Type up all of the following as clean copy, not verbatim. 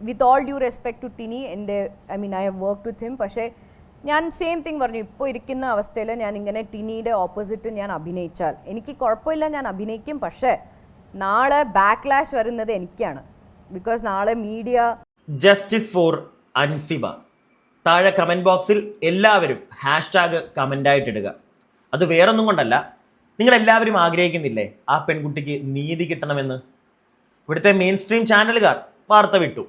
With all due respect to Tini, എൻ്റെ I have worked with him. പക്ഷേ ഞാൻ same thing പറഞ്ഞു, ഇപ്പോൾ ഇരിക്കുന്ന അവസ്ഥയിൽ ഞാൻ ഇങ്ങനെ ടിനിയുടെ ഓപ്പോസിറ്റ് ഞാൻ അഭിനയിച്ചാൽ എനിക്ക് കുഴപ്പമില്ല, ഞാൻ അഭിനയിക്കും. പക്ഷേ നാളെ ബാക്ക്ലാഷ് വരുന്നത് എനിക്കാണ്. ബിക്കോസ് നാളെ മീഡിയ. Justice for Ansiba. താഴെ കമൻറ്റ് ബോക്സിൽ എല്ലാവരും #, കമൻ്റായിട്ടിടുക. അത് വേറൊന്നും കൊണ്ടല്ല, നിങ്ങളെല്ലാവരും ആഗ്രഹിക്കുന്നില്ലേ ആ പെൺകുട്ടിക്ക് നീതി കിട്ടണമെന്ന്? ഇവിടുത്തെ മെയിൻ സ്ട്രീം ചാനലുകാർ വാർത്ത വിട്ടു.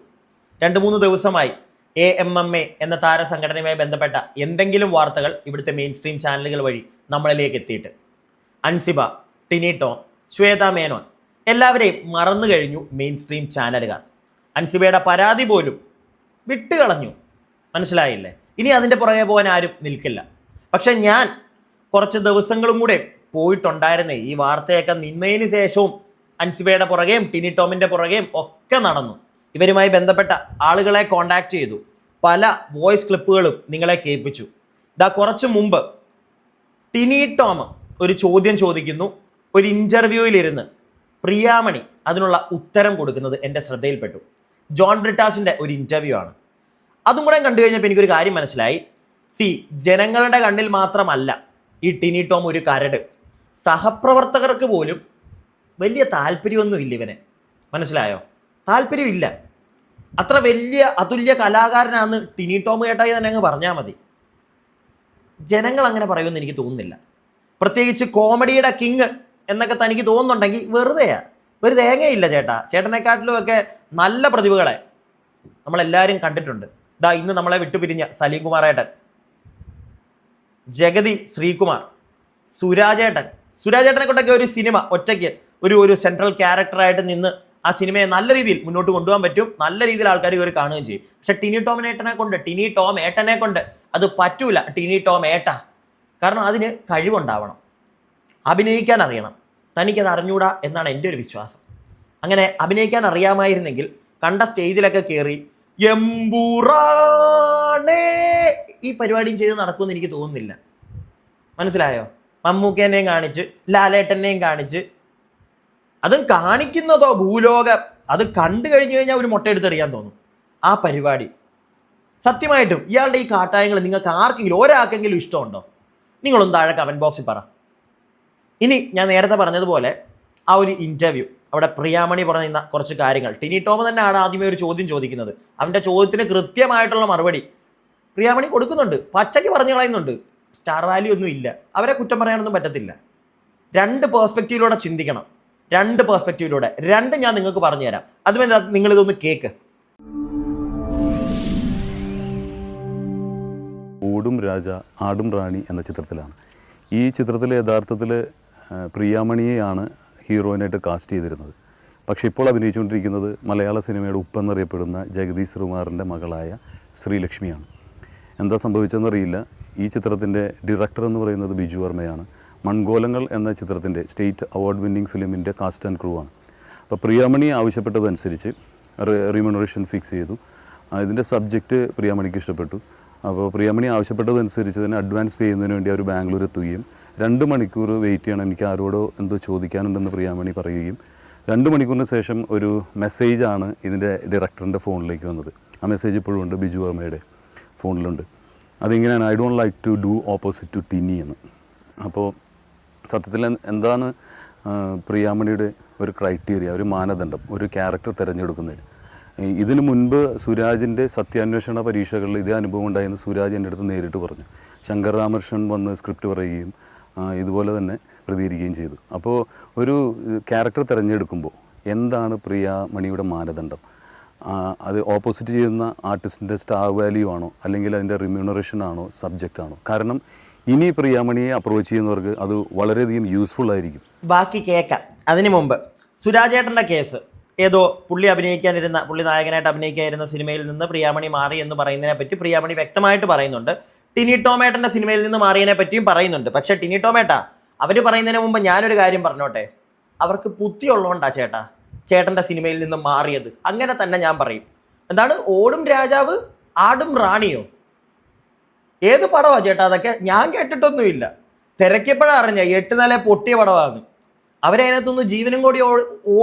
2-3 ദിവസമായി AMMA എന്ന താരസംഘടനയുമായി ബന്ധപ്പെട്ട എന്തെങ്കിലും വാർത്തകൾ ഇവിടുത്തെ മെയിൻ സ്ട്രീം ചാനലുകൾ വഴി നമ്മളിലേക്ക് എത്തിയിട്ട് അൻസിബ, ടിനി ടോം, ശ്വേത മേനോൻ എല്ലാവരെയും മറന്നു കഴിഞ്ഞു മെയിൻ സ്ട്രീം ചാനലുകാർ. അൻസിബയുടെ പരാതി പോലും വിട്ടുകളഞ്ഞു. മനസ്സിലായില്ലേ? ഇനി അതിൻ്റെ പുറകെ പോകാൻ ആരും നിൽക്കില്ല. പക്ഷെ ഞാൻ കുറച്ച് ദിവസങ്ങളും കൂടെ പോയിട്ടുണ്ടായിരുന്നേ ഈ വാർത്തയൊക്കെ നിന്നതിന് ശേഷവും അൻസിബയുടെ പുറകെയും ടിനി ടോമിൻ്റെ പുറകെയും ഒക്കെ നടന്നു. ഇവരുമായി ബന്ധപ്പെട്ട ആളുകളെ കോണ്ടാക്ട് ചെയ്തു. പല വോയിസ് ക്ലിപ്പുകളും നിങ്ങളെ കേൾപ്പിച്ചു. കുറച്ച് മുമ്പ് ടിനി ടോം ഒരു ചോദ്യം ചോദിക്കുന്നു. ഒരു ഇൻ്റർവ്യൂവിലിരുന്ന് പ്രിയാമണി അതിനുള്ള ഉത്തരം കൊടുക്കുന്നത് എൻ്റെ ശ്രദ്ധയിൽപ്പെട്ടു. ജോൺ ബ്രിട്ടാസിൻ്റെ ഒരു ഇൻ്റർവ്യൂ ആണ്. അതും കൂടെ കണ്ടു കഴിഞ്ഞപ്പോൾ എനിക്കൊരു കാര്യം മനസ്സിലായി. ജനങ്ങളുടെ കണ്ണിൽ മാത്രമല്ല ഈ ടിനി ടോം ഒരു കരട്, സഹപ്രവർത്തകർക്ക് പോലും വലിയ താല്പര്യമൊന്നുമില്ല ഇവനെ. മനസ്സിലായോ? താല്പര്യമില്ല. അത്ര വലിയ അതുല്യ കലാകാരനാണെന്ന് ടിനി ടോം കേട്ടായി തന്നെ അങ്ങ് പറഞ്ഞാൽ മതി. ജനങ്ങൾ അങ്ങനെ പറയുമെന്ന് എനിക്ക് തോന്നുന്നില്ല. പ്രത്യേകിച്ച് കോമഡിയുടെ കിങ് എന്നൊക്കെ തനിക്ക് തോന്നുന്നുണ്ടെങ്കിൽ വെറുതെയാ. ഒരു തേങ്ങയില്ല ചേട്ടാ. ചേട്ടനെക്കാട്ടിലും ഒക്കെ നല്ല പ്രതിഭകളെ നമ്മളെല്ലാവരും കണ്ടിട്ടുണ്ട്. ഇന്ന് നമ്മളെ വിട്ടുപിരിഞ്ഞ സലീം കുമാറേട്ടൻ, ജഗതി ശ്രീകുമാർ, സുരാജേട്ടനെ കൊണ്ടൊക്കെ ഒരു സിനിമ ഒറ്റയ്ക്ക് ഒരു സെൻട്രൽ ക്യാരക്ടറായിട്ട് നിന്ന് ആ സിനിമയെ നല്ല രീതിയിൽ മുന്നോട്ട് കൊണ്ടുപോകാൻ പറ്റും. നല്ല രീതിയിൽ ആൾക്കാർ കയറി കാണുകയും ചെയ്യും. പക്ഷെ ടിനി ടോം ഏട്ടനെ കൊണ്ട് അത് പറ്റൂല. ടിനി ടോം ഏട്ട, കാരണം അതിന് കഴിവുണ്ടാവണം, അഭിനയിക്കാൻ അറിയണം. തനിക്കത് അറിഞ്ഞൂടാ എന്നാണ് എൻ്റെ ഒരു വിശ്വാസം. അങ്ങനെ അഭിനയിക്കാൻ അറിയാമായിരുന്നെങ്കിൽ കണ്ട സ്റ്റേജിലൊക്കെ കയറി എമ്പൂറാണേ ഈ പരിപാടിയും ചെയ്ത് നടക്കുമെന്ന് എനിക്ക് തോന്നുന്നില്ല. മനസ്സിലായോ? മമ്മൂക്കേനെയും കാണിച്ച് ലാലേട്ടനെയും കാണിച്ച്, അതും കാണിക്കുന്നതോ ഭൂലോകം, അത് കണ്ടു കഴിഞ്ഞു കഴിഞ്ഞാൽ ഒരു മുട്ടയെടുത്തെറിയാൻ തോന്നും ആ പരിപാടി. സത്യമായിട്ടും ഇയാളുടെ ഈ കാട്ടായങ്ങൾ നിങ്ങൾക്ക് ആർക്കെങ്കിലും ഒരാൾക്കെങ്കിലും ഇഷ്ടമുണ്ടോ? നിങ്ങളൊന്ന് താഴെ കമൻറ്റ് ബോക്സിൽ പറ. ഇനി ഞാൻ നേരത്തെ പറഞ്ഞതുപോലെ ആ ഒരു ഇൻ്റർവ്യൂ, അവിടെ പ്രിയാമണി പറയുന്ന കുറച്ച് കാര്യങ്ങൾ, ടിനി ടോം തന്നെയാണ് ആദ്യമേ ഒരു ചോദ്യം ചോദിക്കുന്നത്. അവൻ്റെ ചോദ്യത്തിന് കൃത്യമായിട്ടുള്ള മറുപടി പ്രിയാമണി കൊടുക്കുന്നുണ്ട്. പച്ചയ്ക്ക് പറഞ്ഞു കളയുന്നുണ്ട്. സ്റ്റാർ വാല്യൂ ഒന്നും ഇല്ല. അവരെ കുറ്റം പറയാനൊന്നും പറ്റത്തില്ല. 2 പേഴ്സ്പെക്റ്റീവിലൂടെ ചിന്തിക്കണം. 2 പേഴ്സ്പെക്റ്റീവിലൂടെ ഞാൻ നിങ്ങൾക്ക് പറഞ്ഞുതരാം. അതുപോലെ നിങ്ങളിതൊന്ന് കേക്ക്. ഓടും രാജ ആടും റാണി എന്ന ചിത്രത്തിലാണ്. ഈ ചിത്രത്തിൽ യഥാർത്ഥത്തിൽ പ്രിയാമണിയെയാണ് ഹീറോയിനായിട്ട് കാസ്റ്റ് ചെയ്തിരുന്നത്. പക്ഷേ ഇപ്പോൾ അഭിനയിച്ചുകൊണ്ടിരിക്കുന്നത് മലയാള സിനിമയുടെ ഉപ്പെന്നറിയപ്പെടുന്ന ജഗദീഷ് ശ്രീകുമാറിൻ്റെ മകളായ ശ്രീലക്ഷ്മിയാണ്. എന്താ സംഭവിച്ചതെന്നറിയില്ല. ഈ ചിത്രത്തിൻ്റെ ഡയറക്ടർ എന്ന് പറയുന്നത് ബിജു വർമ്മയാണ്. മൺഗോലങ്ങൾ എന്ന ചിത്രത്തിൻ്റെ സ്റ്റേറ്റ് അവാർഡ് വിന്നിംഗ് ഫിലിമിൻ്റെ കാസ്റ്റ് ആൻഡ് ക്രൂ ആണ്. അപ്പോൾ പ്രിയാമണി ആവശ്യപ്പെട്ടതനുസരിച്ച് റീമ്യൂണറേഷൻ ഫിക്സ് ചെയ്തു. ഇതിൻ്റെ സബ്ജക്റ്റ് പ്രിയാമണിക്ക് ഇഷ്ടപ്പെട്ടു. അപ്പോൾ പ്രിയാമണി ആവശ്യപ്പെട്ടതനുസരിച്ച് തന്നെ അഡ്വാൻസ് പേ ചെയ്യുന്നതിന് വേണ്ടി അവർ ബാംഗ്ലൂർ എത്തുകയും 2 മണിക്കൂർ വെയിറ്റ് ചെയ്യണം, എനിക്ക് ആരോടോ എന്തോ ചോദിക്കാനുണ്ടെന്ന് പ്രിയാമണി പറയുകയും 2 മണിക്കൂറിന് ശേഷം ഒരു മെസ്സേജാണ് ഇതിൻ്റെ ഡയറക്ടറിൻ്റെ ഫോണിലേക്ക് വന്നത്. ആ മെസ്സേജ് ഇപ്പോഴും ഉണ്ട്, ബിജു വർമ്മയുടെ ഫോണിലുണ്ട്. അതിങ്ങനെയാണ്, I don't like to do opposite to Tini എന്ന്. അപ്പോൾ സത്യത്തിൽ എന്താണ് പ്രിയാമണിയുടെ ഒരു ക്രൈറ്റീരിയ, ഒരു മാനദണ്ഡം ഒരു ക്യാരക്ടർ തിരഞ്ഞെടുക്കുന്നതിന്? ഇതിനു മുൻപ് സുരാജിൻ്റെ സത്യാന്വേഷണ പരീക്ഷകളിൽ ഇതേ അനുഭവം ഉണ്ടായെന്ന് സുരാജ് എൻ്റെ അടുത്ത് നേരിട്ട് പറഞ്ഞു. ശങ്കർ രാമകൃഷ്ണൻ വന്ന് സ്ക്രിപ്റ്റ് പറയുകയും ഇതുപോലെ തന്നെ പ്രതികരിക്കുകയും ചെയ്തു. അപ്പോൾ ഒരു ക്യാരക്ടർ തിരഞ്ഞെടുക്കുമ്പോൾ എന്താണ് പ്രിയാമണിയുടെ മാനദണ്ഡം? അത് ഓപ്പോസിറ്റ് ചെയ്യുന്ന ആർട്ടിസ്റ്റിൻ്റെ സ്റ്റാർ വാല്യൂ ആണോ, അല്ലെങ്കിൽ അതിൻ്റെ റിമ്യൂണറേഷൻ ആണോ, സബ്ജക്റ്റ് ആണോ? കാരണം ഇനി പ്രിയാമണിയെ അപ്രോച്ച് ചെയ്യുന്നവർക്ക് അത് വളരെയധികം യൂസ്ഫുൾ ആയിരിക്കും. ബാക്കി കേൾക്കാം. അതിനു മുമ്പ് സുരാജേട്ടൻ്റെ കേസ്, ഏതോ പുള്ളി നായകനായിട്ട് അഭിനയിക്കാനിരുന്ന സിനിമയിൽ നിന്ന് പ്രിയാമണി മാറി എന്ന് പറയുന്നതിനെ പറ്റി പ്രിയാമണി വ്യക്തമായിട്ട് പറയുന്നുണ്ട്. ടിനി ടോമേട്ടൻ്റെ സിനിമയിൽ നിന്ന് മാറിയതിനെ പറ്റിയും പറയുന്നുണ്ട്. പക്ഷേ ടിനി ടോമേട്ടാ, അവർ പറയുന്നതിന് മുമ്പ് ഞാനൊരു കാര്യം പറഞ്ഞോട്ടെ. അവർക്ക് ബുദ്ധിയുള്ളതുകൊണ്ടാ ചേട്ടൻ്റെ സിനിമയിൽ നിന്ന് മാറിയത്. അങ്ങനെ തന്നെ ഞാൻ പറയും. എന്താണ് ഓടും രാജാവ് ആടും റാണിയോ? ഏത് പടമാണ് ചേട്ടാ അതൊക്കെ? ഞാൻ കേട്ടിട്ടൊന്നുമില്ല. തിരക്കിയപ്പോഴാണ് അറിഞ്ഞ 8 നില പൊട്ടിയ പടമാണ്. അവരതിനകത്തൊന്ന് ജീവനും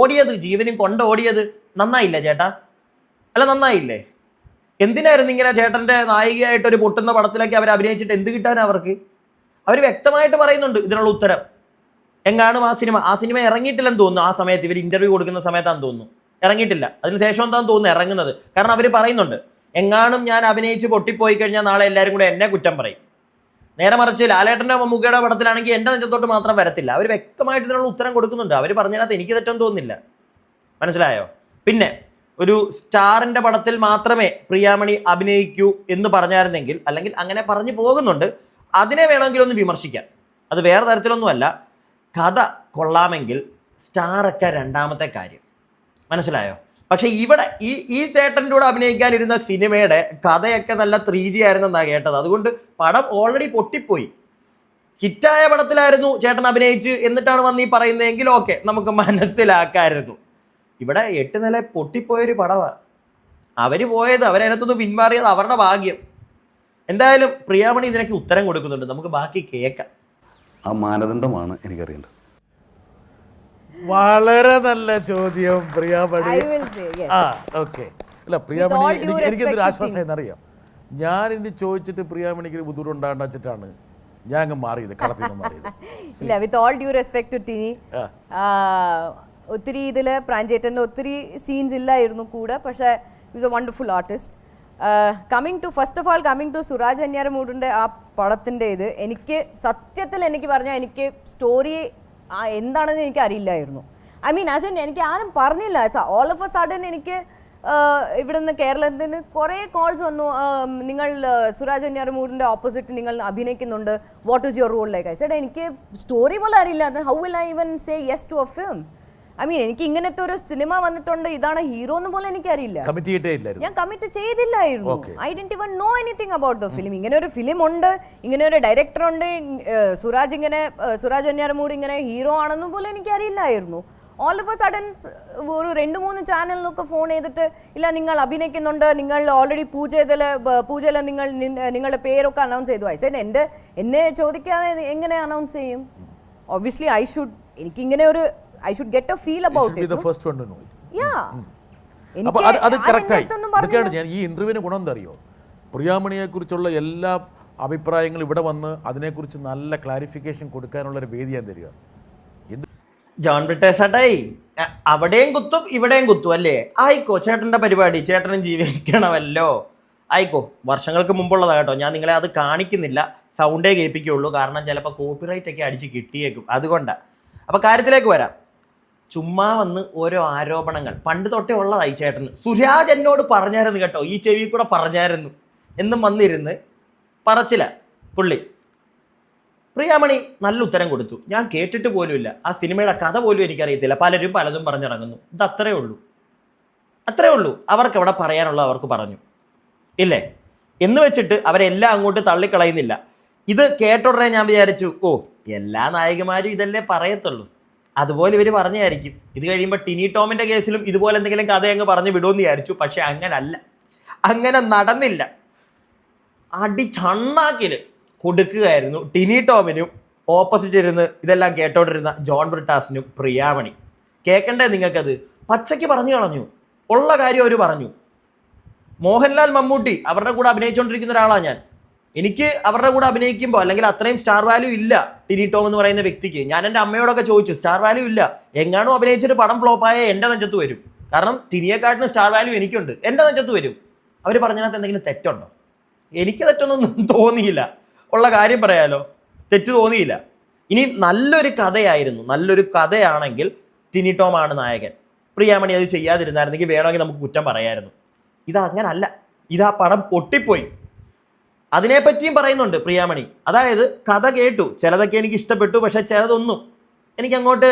കൊണ്ട് ഓടിയത് നന്നായില്ല ചേട്ടാ. അല്ല നന്നായില്ലേ? എന്തിനായിരുന്നു ഇങ്ങനെ ചേട്ടൻ്റെ നായികയായിട്ട് ഒരു പൊട്ടുന്ന പടത്തിലൊക്കെ അവർ അഭിനയിച്ചിട്ട് എന്ത് കിട്ടാൻ അവർക്ക്? അവർ വ്യക്തമായിട്ട് പറയുന്നുണ്ട് ഇതിനുള്ള ഉത്തരം. എങ്ങാനും ആ സിനിമ ഇറങ്ങിയിട്ടില്ലെന്ന് തോന്നുന്നു. ആ സമയത്ത് ഇവർ ഇന്റർവ്യൂ കൊടുക്കുന്ന സമയത്താന്ന് തോന്നുന്നു ഇറങ്ങിയിട്ടില്ല. അതിനുശേഷം എന്താണെന്ന് തോന്നുന്നു ഇറങ്ങുന്നത്. കാരണം അവർ പറയുന്നുണ്ട് എങ്ങാനും ഞാൻ അഭിനയിച്ച് പൊട്ടിപ്പോയി കഴിഞ്ഞാൽ നാളെ എല്ലാവരും കൂടെ എന്നെ കുറ്റം പറയും. നേരെ മറിച്ച് ലാലേട്ടൻ്റെ മമ്മൂക്കയുടെ പടത്തിലാണെങ്കിൽ എൻ്റെ നെഞ്ചത്തോട്ട് മാത്രം വരത്തില്ല. അവർ വ്യക്തമായിട്ട് ഇതിനുള്ള ഉത്തരം കൊടുക്കുന്നുണ്ട്. അവർ പറഞ്ഞതിനകത്ത് എനിക്ക് തെറ്റൊന്നും തോന്നുന്നില്ല. മനസ്സിലായോ? പിന്നെ ഒരു സ്റ്റാറിൻ്റെ പടത്തിൽ മാത്രമേ പ്രിയാമണി അഭിനയിക്കൂ എന്ന് പറഞ്ഞായിരുന്നെങ്കിൽ, അല്ലെങ്കിൽ അങ്ങനെ പറഞ്ഞു പോകുന്നുണ്ട്, അതിനെ വേണമെങ്കിൽ ഒന്ന് വിമർശിക്കാം. അത് വേറെ തരത്തിലൊന്നുമല്ല. കഥ കൊള്ളാമെങ്കിൽ സ്റ്റാറൊക്കെ രണ്ടാമത്തെ കാര്യം. മനസ്സിലായോ? പക്ഷെ ഇവിടെ ഈ ചേട്ടൻ്റെ കൂടെ അഭിനയിക്കാനിരുന്ന സിനിമയുടെ കഥയൊക്കെ നല്ല 3G ആയിരുന്നെന്നാണ് കേട്ടത്. അതുകൊണ്ട് പടം ഓൾറെഡി പൊട്ടിപ്പോയി. ഹിറ്റായ പടത്തിലായിരുന്നു ചേട്ടൻ അഭിനയിച്ച് എന്നിട്ടാണ് വന്ന് ഈ പറയുന്നതെങ്കിൽ ഓക്കെ, നമുക്ക് മനസ്സിലാക്കാമായിരുന്നു. ഇവിടെ 8 നില പൊട്ടിപ്പോയൊരു പടമാണ്. അവർ പോയത്, അവരതിനകത്തുനിന്ന് പിന്മാറിയത് അവരുടെ ഭാഗ്യം. എന്തായാലും പ്രിയാമണി ഇതിനൊക്കെ ഉത്തരം കൊടുക്കുന്നുണ്ട്. നമുക്ക് ബാക്കി കേൾക്കാം. ആ മാനദണ്ഡമാണ് എനിക്കറിയേണ്ടത്. വളരെ നല്ല ചോദ്യം Priyamani. I will say yes. Okay. അല്ല പ്രിയാമണി, എനിക്കെന്തൊരു ആശ്വാസം എന്നറിയാം. ഞാൻ ഇന്ന് ചോദിച്ചിട്ട് പ്രിയാമണിക്ക് ഒരു ബുദ്ധിമുട്ടുണ്ടാകേണ്ട വെച്ചിട്ടാണ് ഞാൻ അങ്ങ് മാറിയത്, കളത്തിൽ നിന്ന് മാറിയത്. ഇല്ല, with all due respect to Tini, ഒത്തിരി ഇതിൽ പ്രാഞ്ചേട്ടൻ്റെ ഒത്തിരി സീൻസ് ഇല്ലായിരുന്നു കൂടെ. പക്ഷേ is a wonderful artist. First of all coming to Suraj വെഞ്ഞാറമൂടിൻ്റെ ആ പടത്തിൻ്റെ ഇത്, എനിക്ക് സത്യത്തിൽ എനിക്ക് പറഞ്ഞാൽ എനിക്ക് സ്റ്റോറി എന്താണെന്ന് എനിക്ക് അറിയില്ലായിരുന്നു. ഐ മീൻ ആസ് ഇൻ എനിക്ക് ആരും പറഞ്ഞില്ല. ഓൾ ഓഫ് എ സഡൻ എനിക്ക് ഇവിടെ നിന്ന് കേരളത്തിന് കുറേ കോൾസ് വന്നു, നിങ്ങൾ സുരാജ് വെഞ്ഞാറമൂടിൻ്റെ ഓപ്പോസിറ്റ് നിങ്ങൾ അഭിനയിക്കുന്നുണ്ട്, what is your role like. I said എനിക്ക് സ്റ്റോറി പോലും അറിയില്ല. How will I even say yes to a film? I mean എനിക്ക് ഇങ്ങനത്തെ ഒരു സിനിമ വന്നിട്ടുണ്ട്, ഇതാണ് ഹീറോ എന്ന് പോലും എനിക്കറിയില്ല. ഞാൻ കമ്മിറ്റ് ചെയ്തില്ലായിരുന്നു. I didn't even know anything about the film. ഇങ്ങനെ ഒരു ഫിലിം ഉണ്ട്, ഇങ്ങനെ ഒരു ഡയറക്ടർ ഉണ്ട്, സുരാജ് വെഞ്ഞാറമൂട് ഇങ്ങനെ ഹീറോ ആണെന്നും പോലും എനിക്കറിയില്ലായിരുന്നു. ഓൾ ഓഫ് എ സഡൻ ഒരു 2-3 ചാനലിലൊക്കെ ഫോൺ ചെയ്തിട്ട് ഇല്ല നിങ്ങൾ അഭിനയിക്കുന്നുണ്ട്, നിങ്ങൾ ഓൾറെഡി പൂജയിൽ നിങ്ങളുടെ പേരൊക്കെ അനൗൺസ് ചെയ്തു. ഐ സെഡ് എന്നെ ചോദിക്കാതെ എങ്ങനെ അനൗൺസ് ചെയ്യും? ഒബ്വിയസ്ലി എനിക്കിങ്ങനെ ഒരു I should get a feel about it. You should be the first one to know it. Yeah. അപ്പോൾ അത് കറക്റ്റായി. ഇതൊക്കെയാണ് ഞാൻ ഈ ഇൻ്റർവ്യൂവിന് ഗുണം എന്താ അറിയോ, പ്രിയാമണിയെക്കുറിച്ചുള്ള എല്ലാ അഭിപ്രായങ്ങളും ഇവിടെ വന്ന് അതിനെക്കുറിച്ച് നല്ല ക്ലാരിഫിക്കേഷൻ കൊടുക്കാനുള്ളൊരു വേദിയാണ് തരിക. ജോൺ ബ്രിട്ടേസാട്ടായി അവിടെയും കുത്തും ഇവിടെയും കുത്തും അല്ലേ? ആയിക്കോ, ചേട്ടൻ്റെ പരിപാടി, ചേട്ടനും ജീവിക്കണമല്ലോ. ആയിക്കോ, വർഷങ്ങൾക്ക് മുമ്പുള്ളതാണ് കേട്ടോ. ഞാൻ നിങ്ങളെ അത് കാണിക്കുന്നില്ല, സൗണ്ടേ കേൾപ്പിക്കുകയുള്ളൂ. കാരണം ചിലപ്പോൾ കോപ്പിറൈറ്റ് ഒക്കെ അടിച്ച് കിട്ടിയേക്കും, അതുകൊണ്ടാണ്. അപ്പോൾ കാര്യത്തിലേക്ക് വരാം. ചുമ്മാ വന്ന് ഓരോ ആരോപണങ്ങൾ പണ്ട് തൊട്ടേ ഉള്ളതായി ചേട്ടന്. സുരാജ് എന്നോട് പറഞ്ഞായിരുന്നു കേട്ടോ, ഈ ചെവി കൂടെ പറഞ്ഞായിരുന്നു എന്നും വന്നിരുന്ന് പറച്ചില്ല പുള്ളി. പ്രിയാമണി നല്ല ഉത്തരം കൊടുത്തു. ഞാൻ കേട്ടിട്ട് പോലുമില്ല, ആ സിനിമയുടെ കഥ പോലും എനിക്കറിയത്തില്ല, പലരും പലതും പറഞ്ഞിറങ്ങുന്നു. ഇത് അത്രേ ഉള്ളൂ. അവർക്ക് അവിടെ പറയാനുള്ള അവർക്ക് പറഞ്ഞു ഇല്ലേ എന്ന് വെച്ചിട്ട് അവരെല്ലാം അങ്ങോട്ട് തള്ളിക്കളയുന്നില്ല. ഇത് കേട്ടോടനെ ഞാൻ വിചാരിച്ചു, ഓ എല്ലാ നായകന്മാരും ഇതല്ലേ പറയത്തുള്ളൂ, അതുപോലെ ഇവർ പറഞ്ഞായിരിക്കും. ഇത് കഴിയുമ്പോൾ ടിനി ടോമിൻ്റെ കേസിലും ഇതുപോലെ എന്തെങ്കിലും കഥ അങ്ങ് പറഞ്ഞു വിടുമെന്ന് വിചാരിച്ചു. പക്ഷെ അങ്ങനെ നടന്നില്ല. അടിച്ചണ്ണാക്കിന് കൊടുക്കുകയായിരുന്നു ടിനി ടോമിനും ഓപ്പോസിറ്റ് ഇരുന്ന് ഇതെല്ലാം കേട്ടോണ്ടിരുന്ന ജോൺ ബ്രിട്ടാസിനും പ്രിയാമണി. കേൾക്കണ്ടേ നിങ്ങൾക്കത്? പച്ചയ്ക്ക് പറഞ്ഞു കളഞ്ഞു, ഉള്ള കാര്യം അവർ പറഞ്ഞു. മോഹൻലാൽ മമ്മൂട്ടി അവരുടെ കൂടെ അഭിനയിച്ചുകൊണ്ടിരിക്കുന്ന ഒരാളാണ് ഞാൻ. എനിക്ക് അവരുടെ കൂടെ അഭിനയിക്കുമ്പോൾ അല്ലെങ്കിൽ അത്രയും സ്റ്റാർ വാല്യൂ ഇല്ല ടിനി ടോം എന്ന് പറയുന്ന വ്യക്തിക്ക്. ഞാൻ എൻ്റെ അമ്മയോടൊക്കെ ചോദിച്ചു, സ്റ്റാർ വാല്യൂ ഇല്ല, എങ്ങാനും അഭിനയിച്ചിട്ട് പടം ഫ്ലോപ്പായ എൻ്റെ നെഞ്ചത്ത് വരും. കാരണം ടിനിയെക്കാട്ടിന് സ്റ്റാർ വാല്യൂ എനിക്കുണ്ട്, എൻ്റെ നെഞ്ചത്ത് വരും. അവർ പറഞ്ഞതിനകത്ത് എന്തെങ്കിലും തെറ്റുണ്ടോ? എനിക്ക് തെറ്റൊന്നും തോന്നിയില്ല, ഉള്ള കാര്യം പറയാലോ, തെറ്റ് തോന്നിയില്ല. ഇനി നല്ലൊരു കഥയാണെങ്കിൽ ടിനി ടോം ആണ് നായകൻ, പ്രിയാമണി അത് ചെയ്യാതിരുന്നായിരുന്നെങ്കിൽ വേണമെങ്കിൽ നമുക്ക് കുറ്റം പറയായിരുന്നു. ഇതങ്ങനല്ല, ഇതാ പടം പൊട്ടിപ്പോയി. അതിനെപ്പറ്റിയും പറയുന്നുണ്ട് പ്രിയാമണി. അതായത് കഥ കേട്ടു, ചിലതൊക്കെ എനിക്ക് ഇഷ്ടപ്പെട്ടു, പക്ഷെ ചിലതൊന്നും എനിക്ക് അങ്ങോട്ട്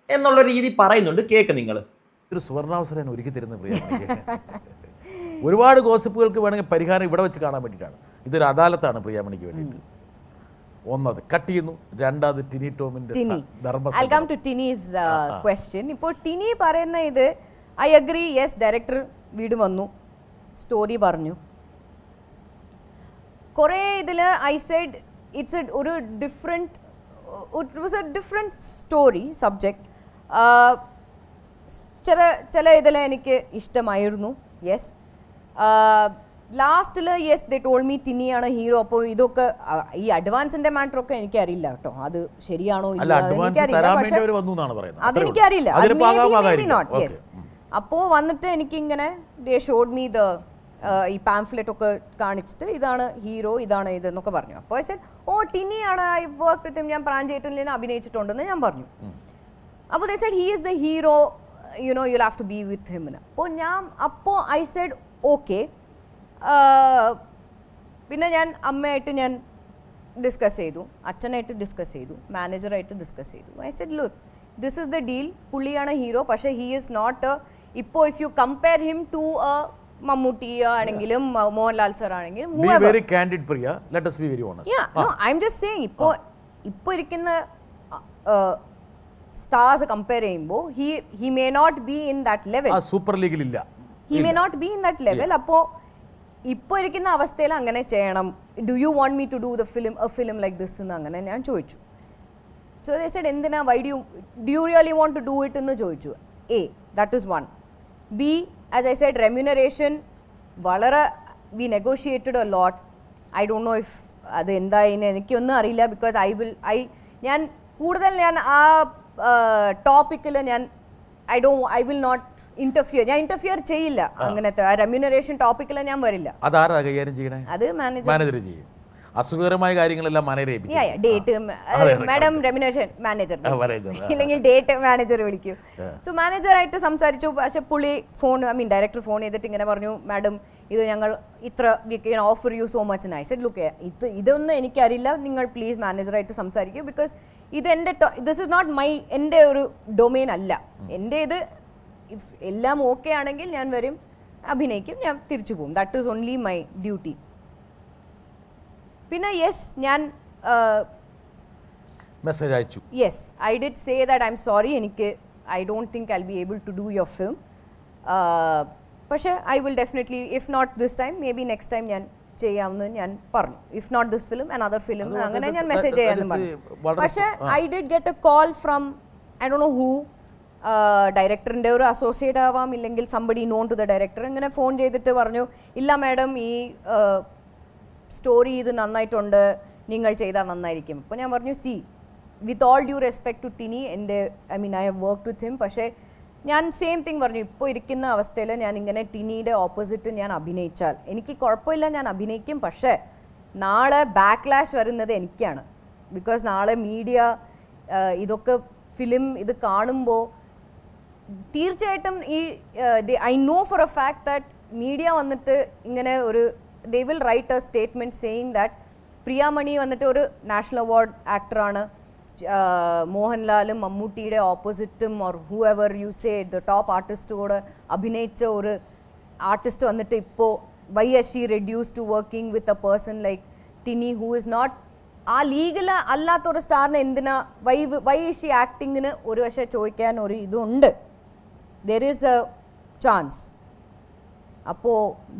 എന്നുള്ള രീതി പറയുന്നുണ്ട്. കേക്ക് നിങ്ങൾ. ഒരു സുവർണാവസരം ഒരുക്കി തരുന്ന പ്രിയാമണി. ഒരുപാട് ഗോസിപ്പുകൾക്ക് വേണമെങ്കിൽ പരിഹാരം ഇവിടെ വെച്ച് കാണാൻ വേണ്ടിയിട്ടാണ്. ഇതൊരു അദാലത്താണ് പ്രിയാമണിക്ക് വേണ്ടിയിട്ട്. ഒന്നത് കട്ട് ചെയ്യുന്നു, രണ്ടാമത് ടിനി ടോമിന്റെ ക്വസ്റ്റ്യൻ. ഇപ്പോൾ ടിനി പറയുന്ന ഇത് ഐ അഗ്രി, യെസ് ഡയറക്ടർ വീട് വന്നു, സ്റ്റോറി പറഞ്ഞു. കുറേ ഇതിൽ ഐ സെഡ് ഇറ്റ്സ് ഒരു different, it was a different story subject. ചില ഇതിൽ എനിക്ക് ഇഷ്ടമായിരുന്നു, യെസ്. ലാസ്റ്റിൽ യെസ് ദേ ടോൾ മീ ടിനിയാണ് ഹീറോ. അപ്പോൾ ഇതൊക്കെ ഈ അഡ്വാൻസിന്റെ മാറ്റർ ഒക്കെ എനിക്കറിയില്ല കേട്ടോ, അത് ശരിയാണോ അല്ല, അഡ്വാൻസ് തരാൻ വേണ്ടി അവർ വന്നു എന്നാണ് പറയുന്നത്. അതെനിക്കറിയില്ല. അതിന് പാകാമാകായിരിക്കും. Not yes. അപ്പോൾ വന്നിട്ട് എനിക്കിങ്ങനെ ദേ ഷോഡ് മീ ദ ഈ പാംഫ്ലെറ്റ് ഒക്കെ കാണിച്ചിട്ട് ഇതാണ് ഹീറോ, ഇതാണ് ഇത് എന്നൊക്കെ പറഞ്ഞു. അപ്പോൾ ഐ സെഡ് ഓ ടിനിയാണ്, ഐ വർക്ക് വിത്ത് ഹിം, ഞാൻ പ്രാഞ്ചേട്ടനിൽ അഭിനയിച്ചിട്ടുണ്ടെന്ന് ഞാൻ പറഞ്ഞു. അപ്പോൾ they said he is the hero, you know you have to be with him. അപ്പോൾ ഐ സെഡ് ഓക്കെ. പിന്നെ ഞാൻ അമ്മയായിട്ട് ഞാൻ ഡിസ്കസ് ചെയ്തു, അച്ഛനായിട്ട് ഡിസ്കസ് ചെയ്തു, മാനേജറായിട്ട് ഡിസ്കസ് ചെയ്തു. I said look, this is the deal, പുള്ളിയാണ് ഹീറോ, പക്ഷേ ഹി ഈസ് നോട്ട് ഇപ്പോൾ if you compare him to Mammootty ആണെങ്കിലും മോഹൻലാൽ സർ ആണെങ്കിലും ഐ എം ജസ്റ്റ് സേയിങ് ഇപ്പോൾ ഇരിക്കുന്ന സ്റ്റാർസ് കമ്പയർ ചെയ്യുമ്പോൾ he may not be in that level. Super ലീഗിൽ ഇല്ല, he may not be in that level. അപ്പോൾ ഇപ്പോൾ ഇരിക്കുന്ന അവസ്ഥയിൽ അങ്ങനെ ചെയ്യണം, do you want me to do the film a film like this എന്ന് അങ്ങനെ ഞാൻ ചോദിച്ചു. സോ ദേ സെഡ് എന്തിനാ, why do you really want to do it എന്ന് ചോദിച്ചു. A that is one. B as I said remuneration വളരെ we negotiated a lot. I don't know if അത് എന്തായിന്ന് എനിക്കൊന്നും അറിയില്ല. ബിക്കോസ് ഞാൻ കൂടുതൽ ആ ടോപ്പിക്കിൽ ഐ വിൽ നോട്ട് ഇന്റർഫിയർ. ഞാൻ ഇന്റർഫിയർ ചെയ്യില്ല അങ്ങനത്തെ റെമ്യൂണറേഷൻ ടോപ്പിക്കിൽ ഞാൻ വരില്ല. അതാരാ കൈകാര്യം ചെയ്യണേ? അത് മാനേജർ ചെയ്യും. അസുഖകരമായ കാര്യങ്ങളെല്ലാം ഡേറ്റ് മാഡം റെമ്യൂണറേഷൻ മാനേജർ ഇല്ലെങ്കിൽ ഡേറ്റ് മാനേജർ വിളിക്കും. സോ മാനേജറായിട്ട് സംസാരിച്ചു. പക്ഷെ പുള്ളി ഡയറക്ടർ ഫോൺ ചെയ്തിട്ട് ഇങ്ങനെ പറഞ്ഞു, മാഡം ഇത് ഞങ്ങൾ ഇത്ര offer you so much. I said look, ഇതൊന്നും എനിക്കറിയില്ല, നിങ്ങൾ പ്ലീസ് മാനേജറായിട്ട് സംസാരിക്കൂ. ബിക്കോസ് ഇത് ദിസ് ഇസ് നോട്ട് എൻ്റെ ഒരു ഡൊമെയിൻ അല്ല. എൻ്റെ ഇത് ഇഫ് എല്ലാം ഓക്കെ ആണെങ്കിൽ ഞാൻ വരും, അഭിനയിക്കും, ഞാൻ തിരിച്ചു പോകും. That is only my duty. പിന്നെ യെസ്, ഞാൻ മെസ്സേജ് അയച്ചു. Yes, I did say that I am sorry, I don't think I will be able to do your film. പക്ഷേ I will definitely, if not this time may be next time ഞാൻ ചെയ്യാമെന്ന് ഞാൻ പറഞ്ഞു. If not this film another film അങ്ങനെ ഞാൻ message ചെയ്യാമെന്ന് പറഞ്ഞു. പക്ഷേ I did get a call from I don't know who, ഡയറക്ടറിൻ്റെ ഒരു അസോസിയേറ്റ് ആവാം, ഇല്ലെങ്കിൽ somebody known to the director. ഇങ്ങനെ ഫോൺ ചെയ്തിട്ട് പറഞ്ഞു, ഇല്ല മാഡം ഈ സ്റ്റോറി ഇത് നന്നായിട്ടുണ്ട്, നിങ്ങൾ ചെയ്താൽ നന്നായിരിക്കും. അപ്പോൾ ഞാൻ പറഞ്ഞു, see with all due respect to Tini, I have work with him. പക്ഷേ ഞാൻ സെയിം തിങ് പറഞ്ഞു, ഇപ്പോൾ ഇരിക്കുന്ന അവസ്ഥയിൽ ഞാൻ ഇങ്ങനെ ടിനിയുടെ ഓപ്പോസിറ്റ് ഞാൻ അഭിനയിച്ചാൽ എനിക്ക് കുഴപ്പമില്ല, ഞാൻ അഭിനയിക്കും. പക്ഷേ നാളെ ബാക്ക്ലാഷ് വരുന്നത് എനിക്കാണ്. ബിക്കോസ് നാളെ മീഡിയ ഇതൊക്കെ ഫിലിം ഇത് കാണുമ്പോൾ തീർച്ചയായിട്ടും I know for a fact that media വന്നിട്ട് ഇങ്ങനെ ഒരു they will write a statement saying that Priyamani വന്നിട്ട് ഒരു നാഷണൽ അവാർഡ് ആക്ടറാണ്, മോഹൻലാലും മമ്മൂട്ടിയുടെ ഓപ്പോസിറ്റും or whoever you say the top ആർട്ടിസ്റ്റോട് അഭിനയിച്ച ഒരു ആർട്ടിസ്റ്റ് വന്നിട്ട് ഇപ്പോൾ why is she reduce to working with a person like Tini who is not ആ ലീഗൽ അല്ലാത്തൊരു സ്റ്റാറിന് എന്തിനാ വൈ ഇസ് ഷീ ആക്ടിങ്ങിന് ഒരു പക്ഷേ ചോദിക്കാൻ ഒരു ഇതുണ്ട്. There is a chance. അപ്പോൾ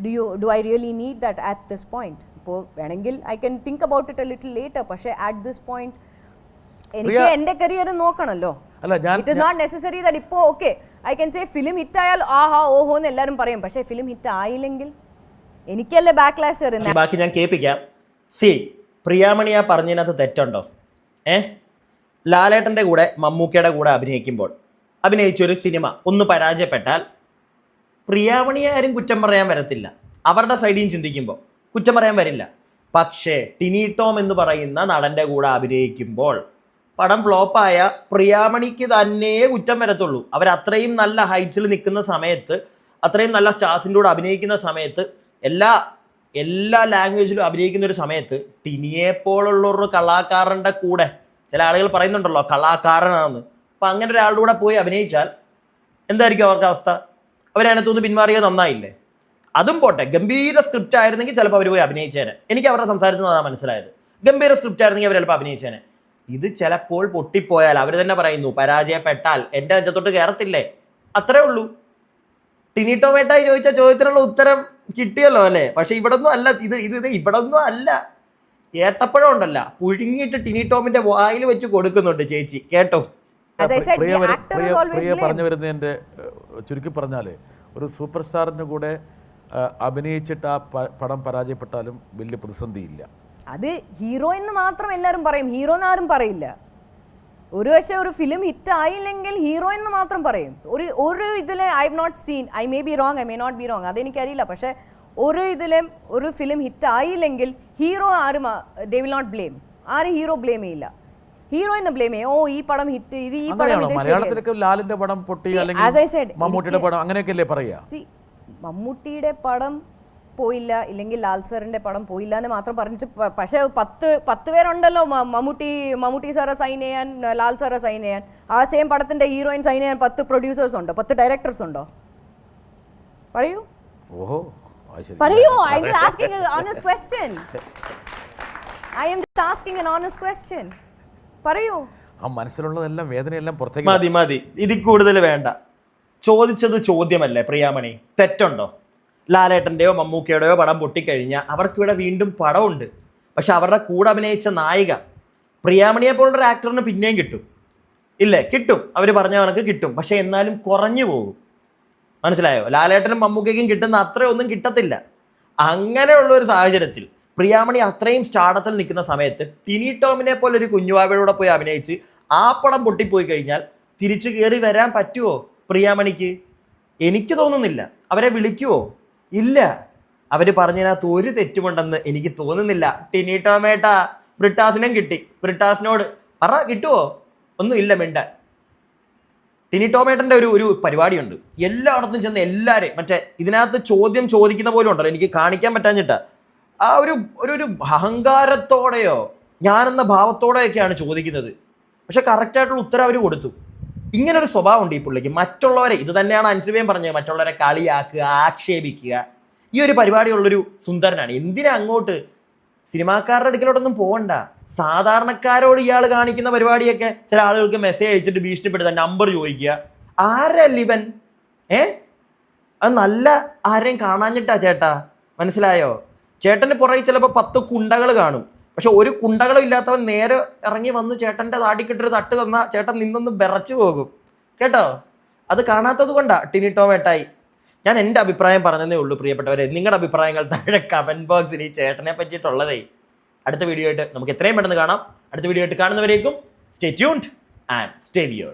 do I really need that at this point? ഇപ്പോൾ വേണമെങ്കിൽ I can think about it a little later. പക്ഷേ അറ്റ് ദിസ് പോയിന്റ് എനിക്ക് എൻ്റെ കരിയർ നോക്കണമല്ലോ. It is not necessary that ഇപ്പോൾ okay I can say film hit ആയാൽ ആഹാ ഓഹോ എന്ന് എല്ലാവരും പറയും. പക്ഷേ ഫിലിം ഹിറ്റ് ആയില്ലെങ്കിൽ എനിക്കല്ലേ ബാക്ക്ലാഷ് വരുന്നത്. ബാക്കി ഞാൻ കേൾപ്പിക്കാം. പ്രിയാമണി ആ പറഞ്ഞതിനകത്ത് തെറ്റുണ്ടോ? ലാലേട്ടൻ്റെ കൂടെ മമ്മൂക്കയുടെ കൂടെ അഭിനയിച്ചൊരു സിനിമ ഒന്ന് പരാജയപ്പെട്ടാൽ പ്രിയാമണിയെ ആരും കുറ്റം പറയാൻ വരത്തില്ല. അവരുടെ സൈഡിൽ ചിന്തിക്കുമ്പോൾ കുറ്റം പറയാൻ വരില്ല. പക്ഷേ ടിനി ടോം എന്ന് പറയുന്ന നടൻ്റെ കൂടെ അഭിനയിക്കുമ്പോൾ പടം ഫ്ലോപ്പായ പ്രിയാമണിക്ക് തന്നെ കുറ്റം വരത്തുള്ളൂ. അവരത്രയും നല്ല ഹൈറ്റ്സിൽ നിൽക്കുന്ന സമയത്ത്, അത്രയും നല്ല സ്റ്റാർസിൻ്റെ കൂടെ അഭിനയിക്കുന്ന സമയത്ത്, എല്ലാ ലാംഗ്വേജിലും അഭിനയിക്കുന്ന ഒരു സമയത്ത് ടിനിയെപ്പോലുള്ളൊരു കലാകാരൻ്റെ കൂടെ, ചില ആളുകൾ പറയുന്നുണ്ടല്ലോ കലാകാരനാണെന്ന്, അപ്പം അങ്ങനെ ഒരാളുടെ കൂടെ പോയി അഭിനയിച്ചാൽ എന്തായിരിക്കും അവർക്ക് അവസ്ഥ? അവരതിനകത്തുനിന്ന് പിന്മാറിയത് നന്നായില്ലേ? അതും പോട്ടെ, ഗംഭീര സ്ക്രിപ്റ്റ് ആയിരുന്നെങ്കിൽ ചിലപ്പോൾ അവർ പോയി അഭിനയിച്ചേനെ. എനിക്ക് അവരുടെ സംസാരത്തിൽ നിന്ന് അതാണ് മനസ്സിലായത്. ഗംഭീര സ്ക്രിപ്റ്റ് ആയിരുന്നെങ്കിൽ അവർ ചിലപ്പോൾ അഭിനയിച്ചേനെ. ഇത് ചിലപ്പോൾ പൊട്ടിപ്പോയാൽ, അവർ തന്നെ പറയുന്നു പരാജയപ്പെട്ടാൽ എൻ്റെ അഞ്ചത്തോട്ട് കയറത്തില്ലേ, അത്രേ ഉള്ളൂ. ടിനി ടോമേട്ടായി ചോദിച്ച ചോദ്യത്തിനുള്ള ഉത്തരം കിട്ടിയല്ലോ അല്ലേ? പക്ഷെ ഇവിടെ ഒന്നും അല്ല, ഇത് ഇവിടെ ഒന്നും അല്ല. ഏത്തപ്പഴം ഉണ്ടല്ല, പുഴുങ്ങിയിട്ട് ടിനി ടോമിന്റെ വായിൽ വെച്ച് കൊടുക്കുന്നുണ്ട് ചേച്ചി, കേട്ടോ. പ്രിയ പറഞ്ഞു വരുന്നതിൻ്റെ ചുരുക്കി പറഞ്ഞാൽ, ഒരു സൂപ്പർ സ്റ്റാറിൻ്റെ കൂടെ അഭിനയിച്ചിട്ട് ആ പടം പരാജയപ്പെട്ടാലും വലിയ പ്രതിസന്ധിയില്ല. അത് ഹീറോ എന്ന് മാത്രം എല്ലാവരും പറയും, ഹീറോ എന്ന് ആരും പറയില്ല. ഒരു പക്ഷേ ഒരു ഫിലിം ഹിറ്റ് ആയില്ലെങ്കിൽ ഹീറോ എന്ന് മാത്രം പറയും. ഒരു ഇതിൽ I have not seen, I may be wrong, I may not be wrong, അതെനിക്കറിയില്ല. പക്ഷേ ഒരു ഇതിലും ഒരു ഫിലിം ഹിറ്റ് ആയില്ലെങ്കിൽ ഹീറോ ആരും ദേ വിൽ നോട്ട് ബ്ലെയിം, ആരും ഹീറോ ബ്ലെയിം ചെയ്യില്ല. ഹീറോയിനെ ബ്ലെയിം ചെയ്യും, ഓ ഈ പടം ഹിറ്റ്, ഇത് ഈ പടം. മലയാളത്തിലൊക്കെ ലാലിന്റെ പടം പൊട്ടി അല്ലെങ്കിൽ മമ്മൂട്ടിയുടെ പടം അങ്ങനെയൊക്കെയല്ലേ പറയാ. മമ്മൂട്ടിയുടെ പടം പോയില്ല, ഇല്ലെങ്കിൽ ലാൽ സാറിന്റെ പടം പോയില്ല എന്ന് മാത്രം പറഞ്ഞിട്ട്, പക്ഷേ 10 പേരുണ്ടല്ലോ മമ്മൂട്ടി സാറെ സൈൻ ചെയ്യാൻ, ലാൽ സാറെ സൈൻ ചെയ്യാൻ. ആ സെയിം പടത്തിന്റെ ഹീറോയിൻ സൈൻ ചെയ്യാൻ 10 പ്രൊഡ്യൂസേഴ്സ് ഉണ്ടോ, 10 ഡയറക്ടേഴ്സ് ഉണ്ടോ? പറയൂ. ഓഹോ, പറയൂ. I M asking an honest question. I am just asking an honest question. പറയൂ. ആ മനസ്സിലുള്ളതെല്ലാം വേദനയെല്ലാം പുറത്തേക്ക്. മതി, ഇതിൽ കൂടുതൽ വേണ്ട. ചോദിച്ചത് ചോദ്യമല്ലേ പ്രിയാമണി, തെറ്റുണ്ടോ? ലാലേട്ടൻ്റെയോ മമ്മൂക്കയുടെയോ പടം പൊട്ടിക്കഴിഞ്ഞാൽ അവർക്കിവിടെ വീണ്ടും പടമുണ്ട്. പക്ഷെ അവരുടെ കൂടെ അഭിനയിച്ച നായിക പ്രിയാമണിയെ പോലുള്ളൊരു ആക്ടറിന് പിന്നെയും കിട്ടും, ഇല്ലേ? കിട്ടും, അവർ പറഞ്ഞ കണക്ക് കിട്ടും. പക്ഷെ എന്നാലും കുറഞ്ഞു പോകും, മനസ്സിലായോ? ലാലേട്ടനും മമ്മൂക്കയ്ക്കും കിട്ടുന്ന അത്രയൊന്നും കിട്ടത്തില്ല. അങ്ങനെയുള്ള ഒരു സാഹചര്യത്തിൽ പ്രിയാമണി അത്രയും സ്റ്റാർഡത്തിൽ നിൽക്കുന്ന സമയത്ത് ടിനി ടോമിനെ പോലെ ഒരു കുഞ്ഞുവാവയോടെ പോയി അഭിനയിച്ച് ആ പടം പൊട്ടിപ്പോയി കഴിഞ്ഞാൽ തിരിച്ചു കയറി വരാൻ പറ്റുമോ പ്രിയാമണിക്ക്? എനിക്ക് തോന്നുന്നില്ല. അവരെ വിളിക്കുവോ? ഇല്ല. അവർ പറഞ്ഞതിനകത്ത് ഒരു തെറ്റുമുണ്ടെന്ന് എനിക്ക് തോന്നുന്നില്ല. ടിനി ടോമേട്ടാ, ബ്രിട്ടാസിനും കിട്ടി, ബ്രിട്ടാസിനോട് പറ കിട്ടുമോ? ഒന്നും ഇല്ല മിണ്ടാൻ. ടിനി ടോമേട്ടൻ്റെ ഒരു പരിപാടിയുണ്ട്, എല്ലായിടത്തും ചെന്ന് എല്ലാവരെയും മറ്റേ ഇതിനകത്ത് ചോദ്യം ചോദിക്കുന്ന പോലും ഉണ്ടല്ലോ, എനിക്ക് കാണിക്കാൻ പറ്റാഞ്ഞിട്ടാ. ആ ഒരു അഹങ്കാരത്തോടെയോ ഞാനെന്ന ഭാവത്തോടെയൊക്കെയാണ് ചോദിക്കുന്നത്. പക്ഷെ കറക്റ്റായിട്ടുള്ള ഉത്തരം അവർ കൊടുത്തു. ഇങ്ങനൊരു സ്വഭാവം ഉണ്ട് ഈ പുള്ളിക്ക്. മറ്റുള്ളവരെ, ഇത് തന്നെയാണ് അൻസിബയും പറഞ്ഞത്, മറ്റുള്ളവരെ കളിയാക്കുക, ആക്ഷേപിക്കുക. ഈ ഒരു പരിപാടിയുള്ളൊരു സുന്ദരനാണ്. എന്തിനാ അങ്ങോട്ട് സിനിമാക്കാരുടെ അടുക്കലോട്ടൊന്നും പോകണ്ട. സാധാരണക്കാരോട് ഇയാൾ കാണിക്കുന്ന പരിപാടിയൊക്കെ ചില ആളുകൾക്ക് മെസ്സേജ് അയച്ചിട്ട് ഭീഷണിപ്പെടുത്താൻ നമ്പർ ചോദിക്കുക. ആരല്ലിവൻ? അത് നല്ല ആരെയും കാണാഞ്ഞിട്ടാ ചേട്ടാ, മനസ്സിലായോ? ചേട്ടൻ്റെ പുറകെ ചിലപ്പോൾ 10 കുണ്ടകൾ കാണും. പക്ഷെ ഒരു കുണ്ടകളും ഇല്ലാത്തവൻ നേരെ ഇറങ്ങി വന്ന് ചേട്ടൻ്റെ താടിക്കിട്ടൊരു തട്ട് തന്നാൽ ചേട്ടൻ നിന്നൊന്ന് വിറച്ചു പോകും കേട്ടോ. അത് കാണാത്തത് കൊണ്ടാ ടിനി ടോമേട്ടായി. ഞാൻ എൻ്റെ അഭിപ്രായം പറഞ്ഞതേ ഉള്ളൂ പ്രിയപ്പെട്ടവരെ. നിങ്ങളുടെ അഭിപ്രായങ്ങൾ താഴെ കമൻറ്റ് ബോക്സിൽ ഈ ചേട്ടനെ പറ്റിയിട്ടുള്ളതേ. അടുത്ത വീഡിയോ ആയിട്ട് നമുക്ക് എത്രയും പെട്ടെന്ന് കാണാം. അടുത്ത വീഡിയോ ആയിട്ട് കാണുന്നവരേക്കും stay tuned and stay weird.